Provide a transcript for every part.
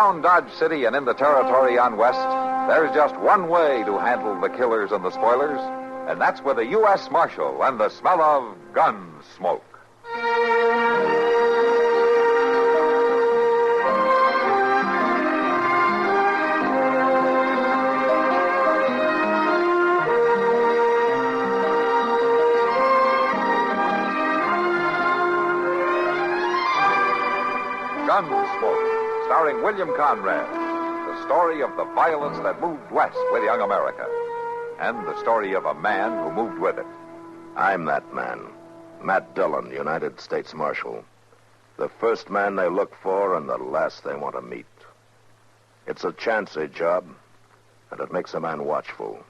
Around Dodge City and in the territory on West, there's just one way to handle the killers and the spoilers, and that's with a U.S. Marshal and the smell of gun smoke. Gunsmoke, starring William Conrad. The story of the violence that moved west with young America. And the story of a man who moved with it. I'm that man. Matt Dillon, United States Marshal. The first man they look for and the last they want to meet. It's a chancy job, and it makes a man watchful.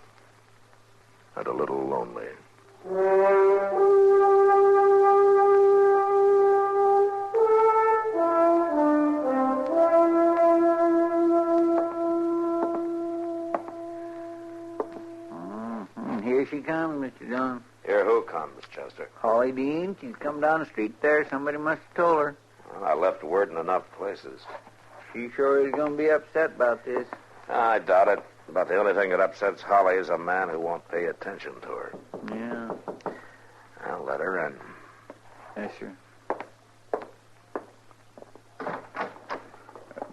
And a little lonely. Here she comes, Mr. Dillon. Here who comes, Chester? Holly Dean. She's come down the street there. Somebody must have told her. Well, I left word in enough places. She sure is going to be upset about this. I doubt it. But the only thing that upsets Holly is a man who won't pay attention to her. Yeah. I'll let her in. Yes, sir.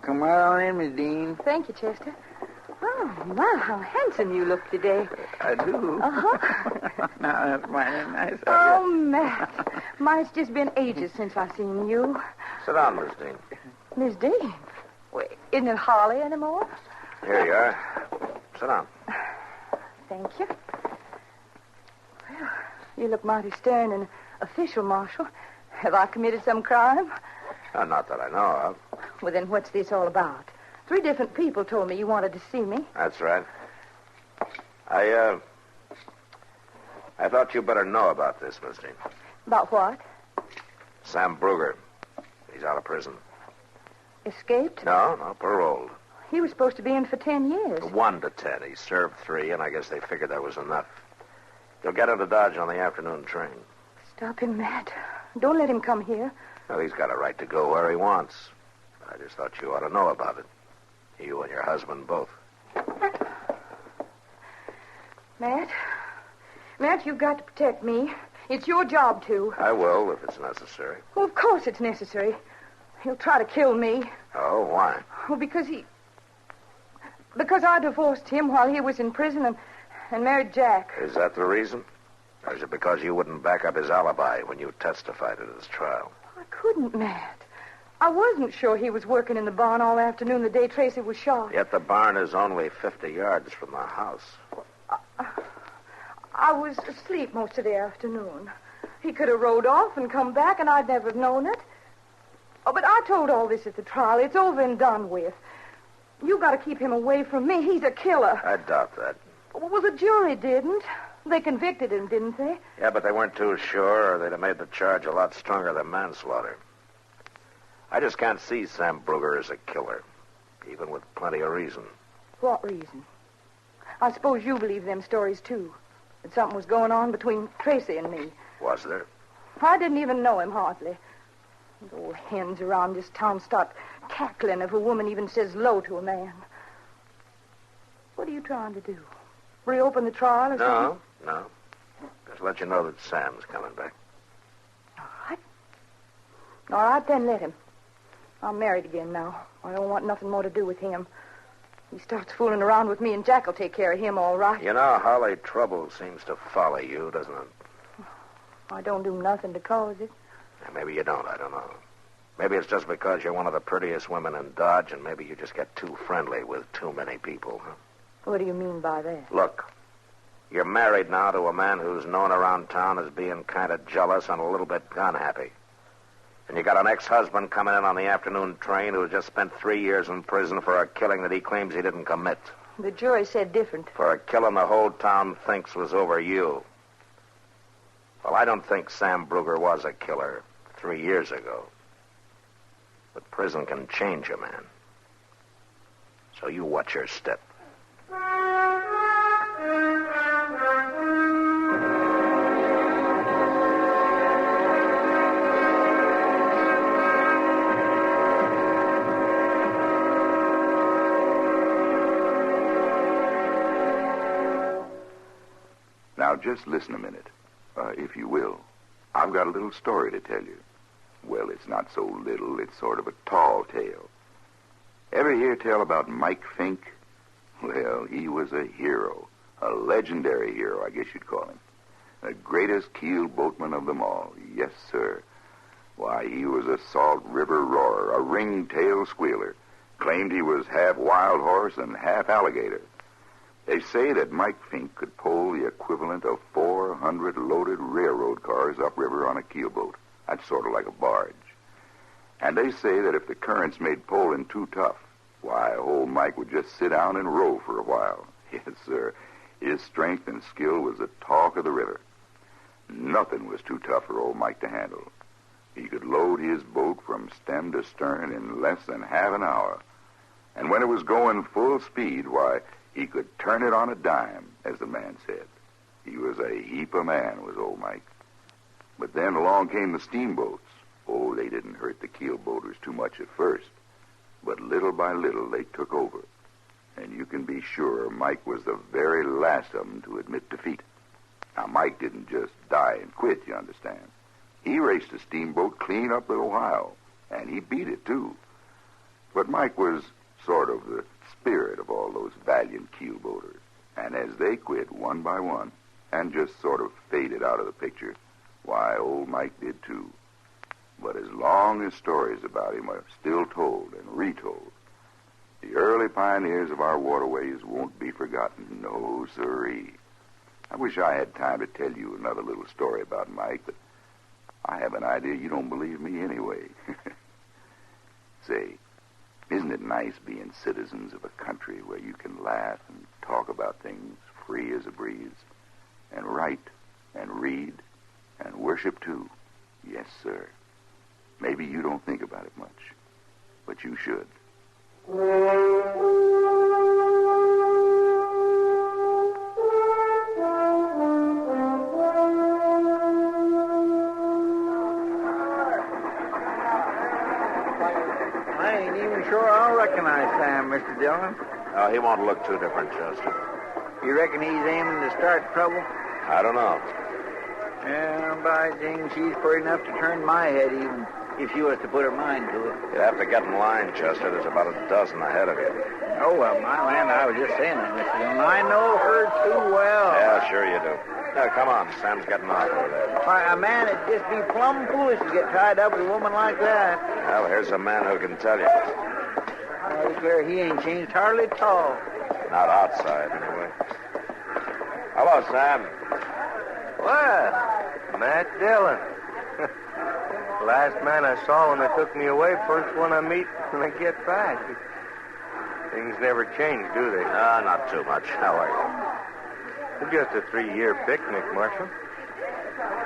Come right on in, Miss Dean. Thank you, Chester. Oh, my, how handsome you look today. I do. Uh-huh. Now, that's mighty nice of Oh, you. Matt. My, it's just been ages since I've seen you. Sit down, Miss Dean. Miss Dean. Wait, isn't it Holly anymore? Here you are. Sit down. Thank you. Well, you look mighty stern and official, Marshal. Have I committed some crime? Not that I know of. Well, then what's this all about? 3 different people told me you wanted to see me. That's right. I thought you better know about this, Miss Dean. About what? Sam Bruger. He's out of prison. Escaped? No, paroled. He was supposed to be in for 10 years. 1 to 10. He served 3, and I guess they figured that was enough. He'll get into Dodge on the afternoon train. Stop him, Matt. Don't let him come here. Well, he's got a right to go where he wants. I just thought you ought to know about it. You and your husband both. Matt, you've got to protect me. It's your job, too. I will, if it's necessary. Well, of course it's necessary. He'll try to kill me. Oh, why? Well, because I divorced him while he was in prison and married Jack. Is that the reason? Or is it because you wouldn't back up his alibi when you testified at his trial? I couldn't, Matt. I wasn't sure he was working in the barn all afternoon the day Tracy was shot. Yet the barn is only 50 yards from the house. I was asleep most of the afternoon. He could have rode off and come back, and I'd never have known it. Oh, but I told all this at the trial. It's over and done with. You got to keep him away from me. He's a killer. I doubt that. Well, the jury didn't. They convicted him, didn't they? Yeah, but they weren't too sure, or they'd have made the charge a lot stronger than manslaughter. I just can't see Sam Bruger as a killer, even with plenty of reason. What reason? I suppose you believe them stories, too. That something was going on between Tracy and me. Was there? I didn't even know him, hardly. The old hens around this town start cackling if a woman even says hello to a man. What are you trying to do? Reopen the trial or something? No. Just let you know that Sam's coming back. All right, then let him. I'm married again now. I don't want nothing more to do with him. He starts fooling around with me, and Jack will take care of him all right. You know, Holly, trouble seems to follow you, doesn't it? I don't do nothing to cause it. Maybe you don't, I don't know. Maybe it's just because you're one of the prettiest women in Dodge, and maybe you just get too friendly with too many people. Huh? What do you mean by that? Look, you're married now to a man who's known around town as being kind of jealous and a little bit gun-happy. And you got an ex-husband coming in on the afternoon train who just spent 3 years in prison for a killing that he claims he didn't commit. The jury said different. For a killing the whole town thinks was over you. Well, I don't think Sam Bruger was a killer 3 years ago. But prison can change a man. So you watch your step. just listen a minute, if you will. I've got a little story to tell you. Well, it's not so little. It's sort of a tall tale. Ever hear tell about Mike Fink? Well, he was a hero. A legendary hero, I guess you'd call him. The greatest keel boatman of them all. Yes, sir. Why, he was a Salt River roarer, a ring-tail squealer. Claimed he was half wild horse and half alligator. They say that Mike Fink could pull the equivalent of 400 loaded railroad cars upriver on a keelboat. That's sort of like a barge. And they say that if the currents made poling too tough, why, old Mike would just sit down and row for a while. Yes, sir. His strength and skill was the talk of the river. Nothing was too tough for old Mike to handle. He could load his boat from stem to stern in less than half an hour. And when it was going full speed, why, he could turn it on a dime, as the man said. He was a heap of man, was old Mike. But then along came the steamboats. Oh, they didn't hurt the keelboaters too much at first. But little by little, they took over. And you can be sure Mike was the very last of them to admit defeat. Now, Mike didn't just die and quit, you understand. He raced a steamboat clean up the Ohio, and he beat it, too. But Mike was sort of the spirit of all those valiant keelboaters. And as they quit one by one and just sort of faded out of the picture, why, old Mike did, too. But as long as stories about him are still told and retold, the early pioneers of our waterways won't be forgotten. No, sirree. I wish I had time to tell you another little story about Mike, but I have an idea you don't believe me anyway. Say, isn't it nice being citizens of a country where you can laugh and talk about things free as a breeze, and write and read and worship too? Yes, sir. Maybe you don't think about it much, but you should. I ain't even sure I'll recognize Sam, Mr. Dillon. Oh, he won't look too different, Chester. You reckon he's aiming to start trouble? I don't know. Yeah, by jing, she's pretty enough to turn my head even if she was to put her mind to it. You'd have to get in line, Chester. There's about a dozen ahead of you. Oh, well, my land, I was just saying that, Mr. Dillon. I know her too well. Yeah, sure you do. Now, come on. Sam's getting off over there. Why, a man would just be plumb foolish to get tied up with a woman like that. Well, here's a man who can tell you. I declare he ain't changed hardly at all. Not outside, anyway. Hello, Sam. Well, Matt Dillon. Last man I saw when they took me away, first one I meet when I get back. Things never change, do they? Not too much. How are you? It's just a 3-year picnic, Marshal.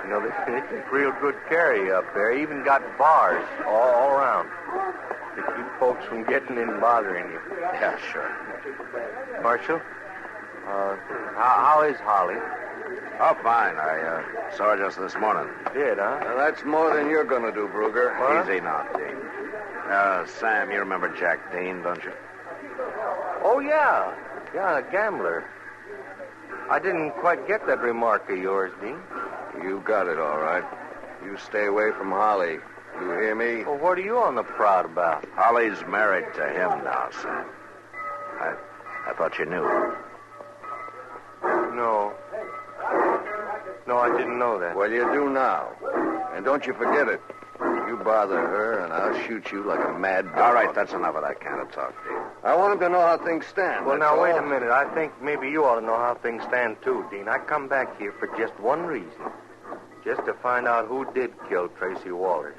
You know, they take real good care of you up there. Even got bars all around to keep folks from getting in and bothering you. Yeah, sure. Marshal, how is Holly? Oh, fine. I saw her just this morning. Did, huh? Well, that's more than you're going to do, Bruger. What? Easy now, Dean. Sam, you remember Jack Dean, don't you? Oh, yeah. Yeah, a gambler. I didn't quite get that remark of yours, Dean. You got it, all right. You stay away from Holly. You hear me? Well, what are you on the proud about? Holly's married to him now, Sam. I thought you knew. No, I didn't know that. Well, you do now. And don't you forget it. You bother her, and I'll shoot you like a mad dog. All right, that's enough of that kind of talk, Dean. I want him to know how things stand. Well, now, wait a minute. I think maybe you ought to know how things stand, too, Dean. I come back here for just one reason. Just to find out who did kill Tracy Walters.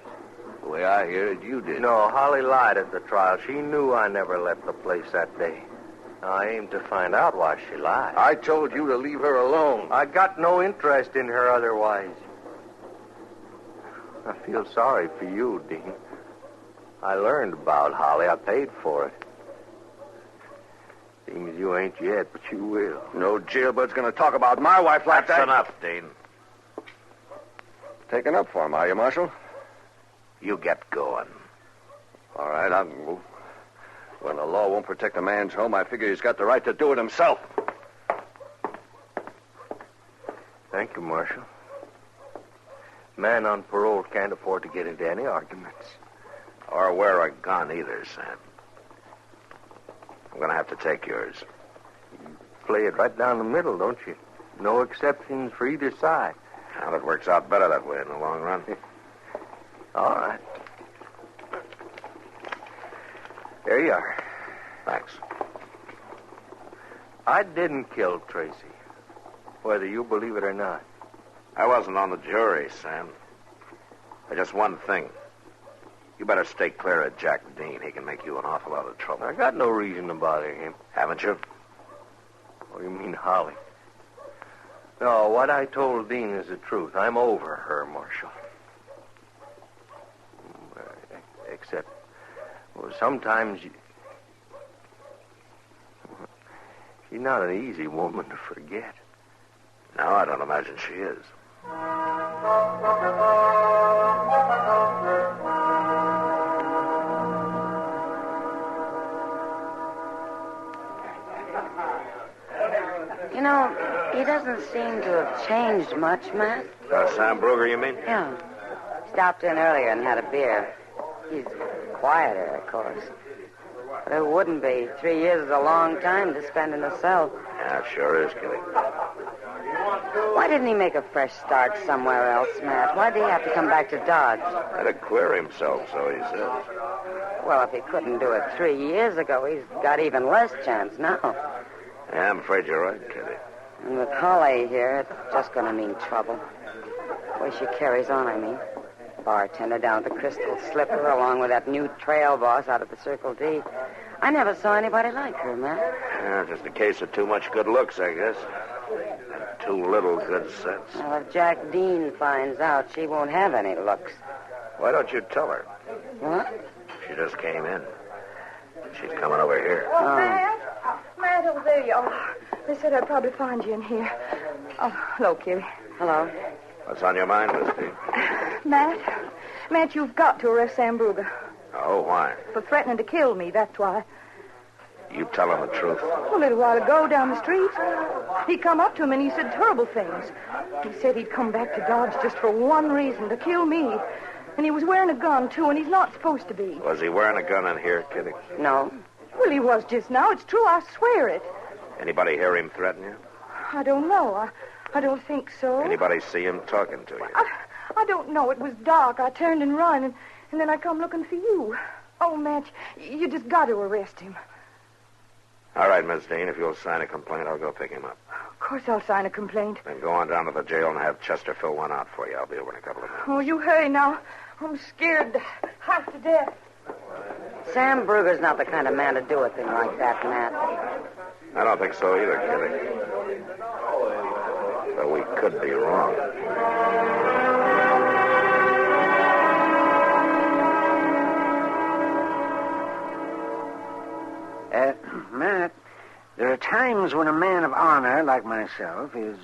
The way I hear it, you did. No, Holly lied at the trial. She knew I never left the place that day. I aim to find out why she lied. I told you to leave her alone. I got no interest in her otherwise. I feel sorry for you, Dean. I learned about Holly. I paid for it. Seems you ain't yet, but you will. No jailbird's going to talk about my wife like that. That's enough, Dean. Taking up for him, are you, Marshal? You get going. All right, I'll move. When the law won't protect a man's home, I figure he's got the right to do it himself. Thank you, Marshal. Man on parole can't afford to get into any arguments. Or wear a gun either, Sam. I'm going to have to take yours. Play it right down the middle, don't you? No exceptions for either side. Well, it works out better that way in the long run. All right. There you are. Thanks. I didn't kill Tracy, whether you believe it or not. I wasn't on the jury, Sam. But just one thing. You better stay clear of Jack Dean. He can make you an awful lot of trouble. I got no reason to bother him. Haven't you? Oh, you mean Holly? No, what I told Dean is the truth. I'm over her, Marshal. Except, well, sometimes she's not an easy woman to forget. No, I don't imagine she is. You know, he doesn't seem to have changed much, Matt. Sam Bruger, you mean? Yeah. Stopped in earlier and had a beer. He's quieter, of course. But it wouldn't be. 3 years is a long time to spend in a cell. Yeah, it sure is, Kitty. Why didn't he make a fresh start somewhere else, Matt? Why did he have to come back to Dodge? Had to clear himself, so he says. Well, if he couldn't do it 3 years ago, he's got even less chance now. Yeah, I'm afraid you're right, Kitty. And with Holly here, it's just going to mean trouble. The way she carries on, I mean. Bartender down at the Crystal Slipper, along with that new trail boss out at the Circle D. I never saw anybody like her, Matt. Yeah, just a case of too much good looks, I guess. And too little good sense. Well, if Jack Dean finds out, she won't have any looks. Why don't you tell her? What? She just came in. She's coming over here. Oh, Matt, oh, there you are. They said I'd probably find you in here. Oh, hello, Kitty. Hello. What's on your mind, Misty? Matt, you've got to arrest Sam Bruger. Oh, why? For threatening to kill me, that's why. You tell him the truth. A little while ago, down the street, he come up to me and he said terrible things. He said he'd come back to Dodge just for one reason, to kill me. And he was wearing a gun, too, and he's not supposed to be. Was he wearing a gun in here, Kitty? No. Well, he was just now. It's true, I swear it. Anybody hear him threaten you? I don't know. I don't think so. Anybody see him talking to you? I don't know. It was dark. I turned and run, and then I come looking for you. Oh, Matt, you just got to arrest him. All right, Miss Dean, if you'll sign a complaint, I'll go pick him up. Of course I'll sign a complaint. Then go on down to the jail and have Chester fill one out for you. I'll be over in a couple of minutes. Oh, you hurry now. I'm scared half to death. Sam Bruger's not the kind of man to do a thing like that, Matt. I don't think so either, Kitty. Though we could be wrong. Matt, there are times when a man of honor like myself is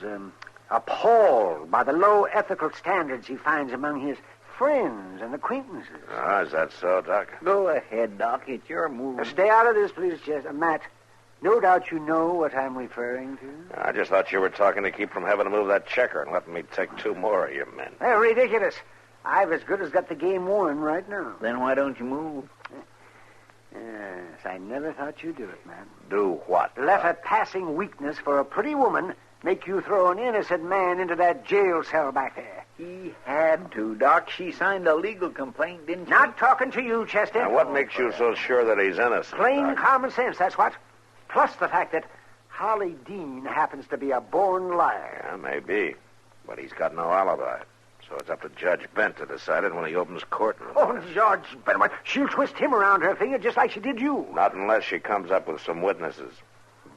appalled by the low ethical standards he finds among his friends and acquaintances. Ah, is that so, Doc? Go ahead, Doc. It's your move. Stay out of this, please, Chester. Matt, no doubt you know what I'm referring to. I just thought you were talking to keep from having to move that checker and letting me take 2 more of your men. They're ridiculous. I've as good as got the game won right now. Then why don't you move? Yes, I never thought you'd do it, man. Do what? Let a passing weakness for a pretty woman make you throw an innocent man into that jail cell back there. He had to, Doc. She signed a legal complaint, didn't she? Not talking to you, Chester. Now, what makes you so sure that he's innocent? Plain Doc? common sense, that's what. Plus the fact that Holly Dean happens to be a born liar. Yeah, maybe. But he's got no alibi. So it's up to Judge Bent to decide it when he opens court. Oh, George, but she'll twist him around her finger just like she did you. Not unless she comes up with some witnesses.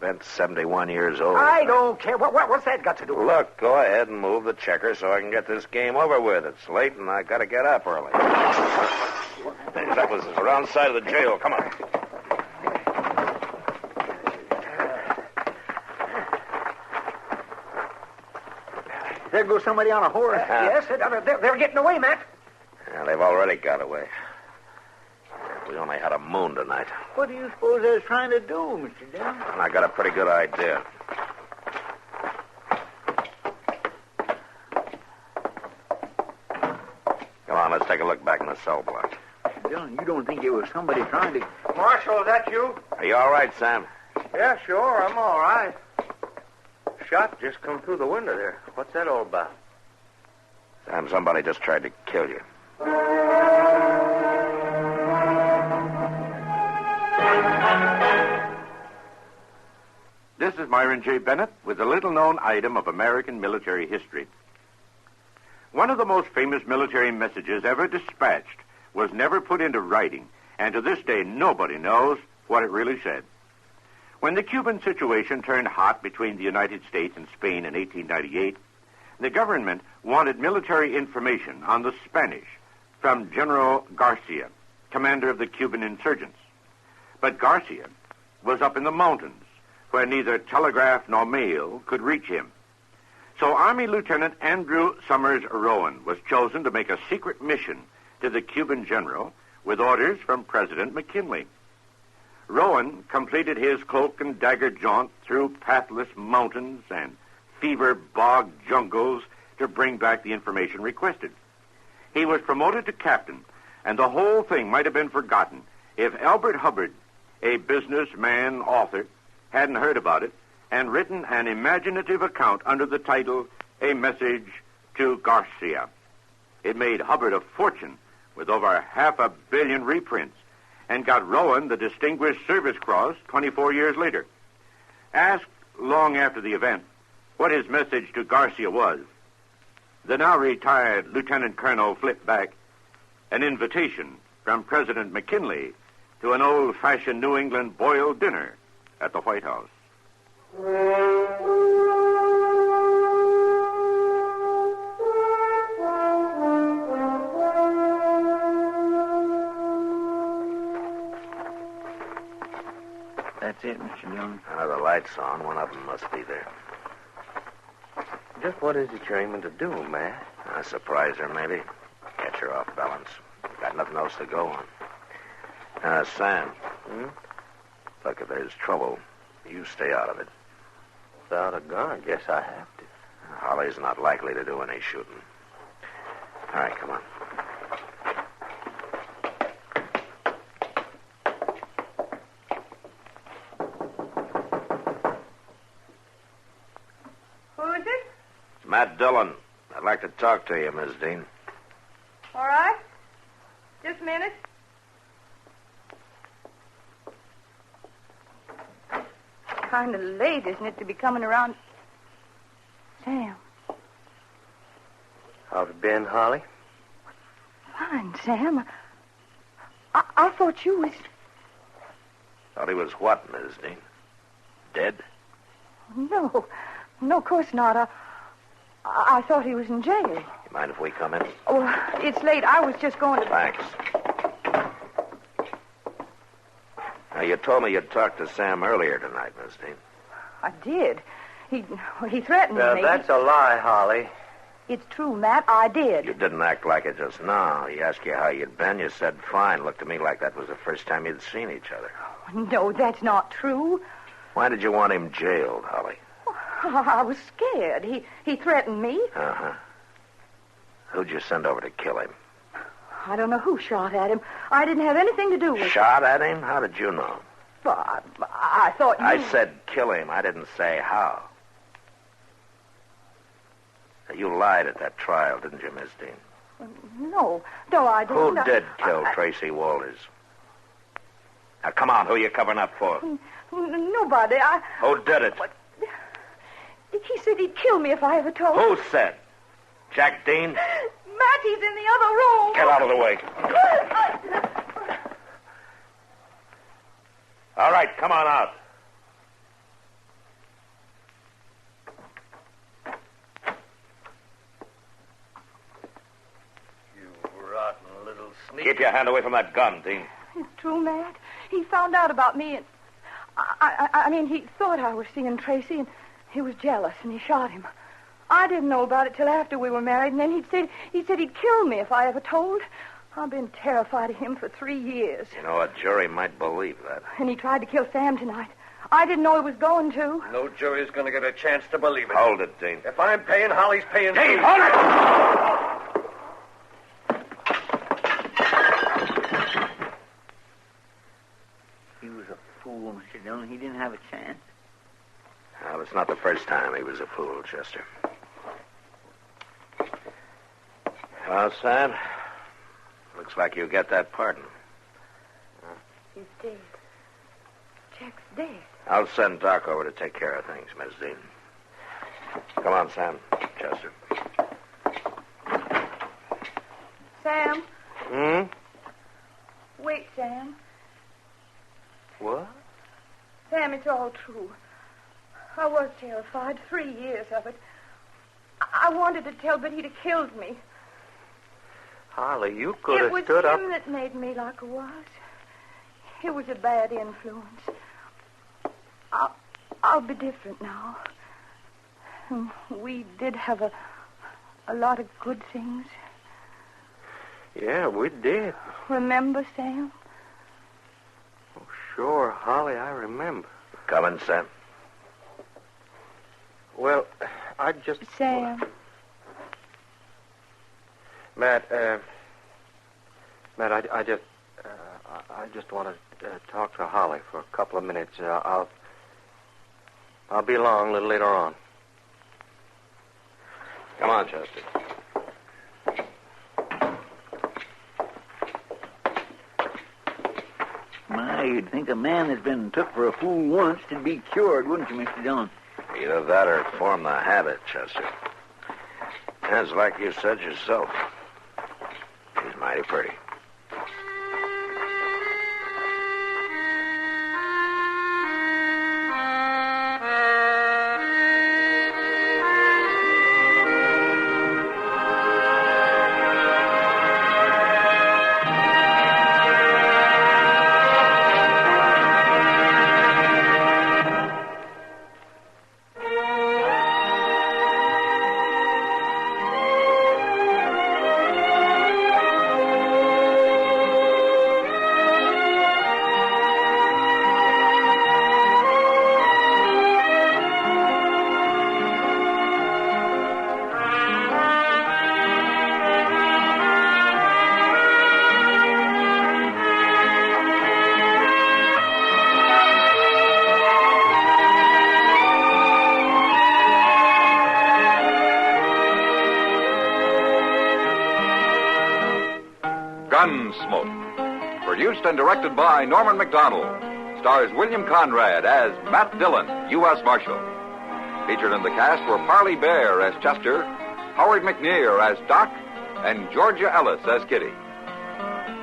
Bent's 71 years old. I don't care. What's that got to do with it? Look, go ahead and move the checker so I can get this game over with. It's late and I got to get up early. That was the wrong side of the jail. Come on. There goes somebody on a horse. Yes, they're getting away, Matt. Yeah, they've already got away. If we only had a moon tonight. What do you suppose they're trying to do, Mr. Dillon? And I got a pretty good idea. let's take a look back in the cell block. Dillon, you don't think it was somebody trying to... Marshal, is that you? Are you all right, Sam? Yeah, sure. I'm all right. Shot just come through the window there. What's that all about? Sam, somebody just tried to kill you. This is Myron J. Bennett with a little-known item of American military history. One of the most famous military messages ever dispatched was never put into writing, and to this day nobody knows what it really said. When the Cuban situation turned hot between the United States and Spain in 1898, the government wanted military information on the Spanish from General Garcia, commander of the Cuban insurgents. But Garcia was up in the mountains, where neither telegraph nor mail could reach him. So Army Lieutenant Andrew Summers Rowan was chosen to make a secret mission to the Cuban general with orders from President McKinley. Rowan completed his cloak and dagger jaunt through pathless mountains and fever-bogged jungles to bring back the information requested. He was promoted to captain, and the whole thing might have been forgotten if Albert Hubbard, a businessman author, hadn't heard about it and written an imaginative account under the title A Message to Garcia. It made Hubbard a fortune with over 500 million reprints and got Rowan the Distinguished Service Cross 24 years later. Asked long after the event what his message to Garcia was, the now retired Lieutenant Colonel flipped back an invitation from President McKinley to an old-fashioned New England boiled dinner at the White House. That's it, Mr. Dillon. The light's on. One of them must be there. Just what is it you're aiming to do, Matt? Surprise her, maybe. Catch her off balance. Got nothing else to go on. Sam. Look, if there's trouble, you stay out of it. Without a gun, I guess I have to. Holly's not likely to do any shooting. All right, come on. Who is it? It's Matt Dillon. I'd like to talk to you, Miss Dean. All right. Just a minute. Kind of late, isn't it, to be coming around? Sam. How's it been, Holly? Fine, Sam. I thought you was... Thought he was what, Miss Dean? Dead? No, of course not. I thought he was in jail. You mind if we come in? Oh, it's late. I was just going to... Thanks. Now, you told me you'd talked to Sam earlier tonight, Miss Dean. I did. He threatened me. That's a lie, Holly. It's true, Matt. I did. You didn't act like it just now. He asked you how you'd been. You said fine. Looked to me like that was the first time you'd seen each other. No, that's not true. Why did you want him jailed, Holly? I was scared. He threatened me. Uh-huh. Who'd you send over to kill him? I don't know who shot at him. I didn't have anything to do with it. Shot at him? How did you know? Well, I thought you... I said kill him. I didn't say how. You lied at that trial, didn't you, Miss Dean? No, I didn't. Who did kill Tracy Walters? Now, come on. Who are you covering up for? Nobody. Who did it? What? He said he'd kill me if I ever told him. Who said? Jack Dean? Matt, he's in the other room. Get out of the way. All right, come on out. You rotten little sneak. Keep your hand away from that gun, Dean. It's true, Matt. He found out about me, and I mean, he thought I was seeing Tracy, and he was jealous, and he shot him. I didn't know about it till after we were married, and then he said he'd kill me if I ever told. I've been terrified of him for 3 years. You know, a jury might believe that. And he tried to kill Sam tonight. I didn't know he was going to. No jury's going to get a chance to believe it. Hold it, Dean. If I'm paying, Holly's paying. Dean, hold it! and he didn't have a chance. Well, it's not the first time he was a fool, Chester. Well, Sam, looks like you get that pardon. He's dead. Jack's dead. I'll send Doc over to take care of things, Miss Dean. Come on, Sam. Chester. Sam. Hmm? Wait, Sam. What? Sam, it's all true. I was terrified. 3 years of it. I wanted to tell, but he'd have killed me. Holly, you could have It stood was up. him that made me like I was. It was a bad influence. I'll be different now. We did have a lot of good things. Yeah, we did. Remember, Sam? Oh, sure, Holly, I remember. Coming, Sam. Well, I just... Sam. Matt, I just want to talk to Holly for a couple of minutes. I'll be along a little later on. Come on, Chester. My, you'd think a man that's been took for a fool once would be cured, wouldn't you, Mr. Dillon? Either that or form the habit, Chester. As like you said yourself, he's mighty pretty. Gunsmoke. Produced and directed by Norman McDonald. Stars William Conrad as Matt Dillon, U.S. Marshal. Featured in the cast were Parley Bear as Chester, Howard McNear as Doc, and Georgia Ellis as Kitty.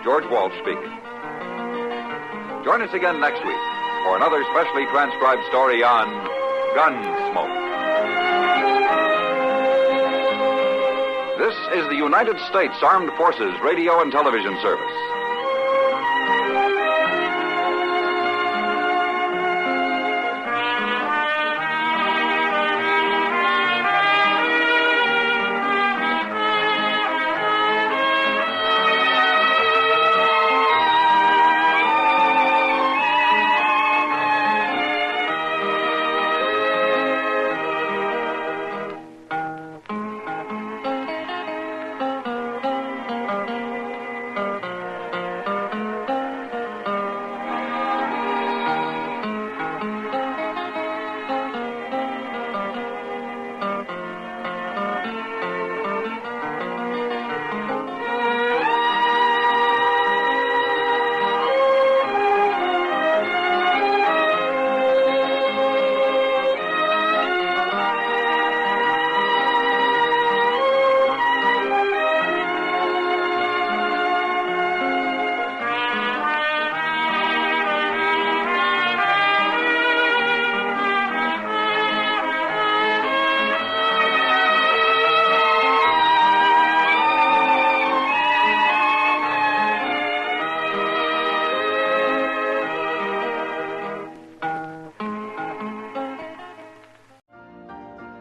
George Walsh speaking. Join us again next week for another specially transcribed story on Gunsmoke. This is the United States Armed Forces Radio and Television Service.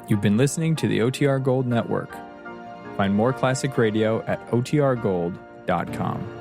You've been listening to the OTR Gold Network. Find more classic radio at otrgold.com.